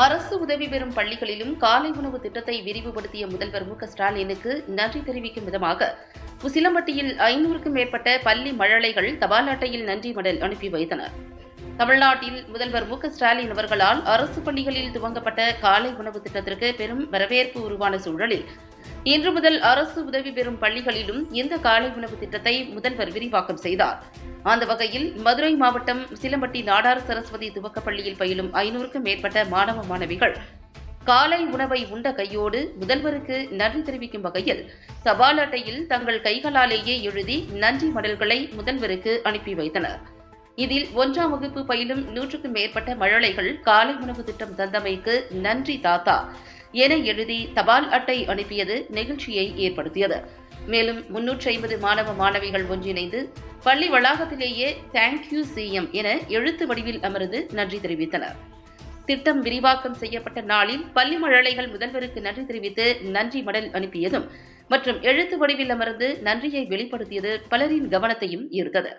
அரசு உதவி பெறும் பள்ளிகளிலும் காலை உணவு திட்டத்தை விரிவுபடுத்திய முதல்வர் ஸ்டாலினுக்கு நன்றி தெரிவிக்கும் விதமாக உசிலம்பட்டியில் 500க்கும் மேற்பட்ட பள்ளி மழலைகள் தபால் அட்டையில் நன்றி மடல் அனுப்பி வைத்தனர். தமிழ்நாட்டில் முதல்வர் ஸ்டாலின் அவர்களால் அரசு பள்ளிகளில் துவங்கப்பட்ட காலை உணவு திட்டத்திற்கு பெரும் வரவேற்பு உருவான சூழலில் இன்று முதல் அரசு உதவி பெறும் பள்ளிகளிலும் இந்த காலை உணவு திட்டத்தை முதல்வர் விரிவாக்கம் செய்தார். அந்த வகையில் மதுரை மாவட்டம் உசிலம்பட்டி நாடார் சரஸ்வதி துவக்கப்பள்ளியில் பயிலும் 500க்கும் மேற்பட்ட மாணவ மாணவிகள் காலை உணவை உண்ட கையோடு முதல்வருக்கு நன்றி தெரிவிக்கும் வகையில் தபால் அட்டையில் தங்கள் கைகளாலேயே எழுதி நன்றி மடல்களை முதல்வருக்கு அனுப்பி வைத்தனர். இதில் 1ஆம் வகுப்பு பயிலும் 100க்கும் மேற்பட்ட மழலைகள் காலை உணவு திட்டம் தந்தமைக்கு நன்றி தாத்தா என எழுதி தபால் அட்டை அனுப்பியது நெகிழ்ச்சியை ஏற்படுத்தியது. மேலும் 350 மாணவ மாணவிகள் ஒன்றிணைந்து பள்ளி வளாகத்திலேயே தேங்க்யூ சிஎம் என எழுத்து வடிவில் அமர்ந்து நன்றி தெரிவித்தனர். திட்டம் விரிவாக்கம் செய்யப்பட்ட நாளில் பள்ளி மழலைகள் முதல்வருக்கு நன்றி தெரிவித்து நன்றி மடல் அனுப்பியதும் மற்றும் எழுத்து வடிவில் அமர்ந்து நன்றியை வெளிப்படுத்தியது பலரின் கவனத்தையும் ஈர்த்தது.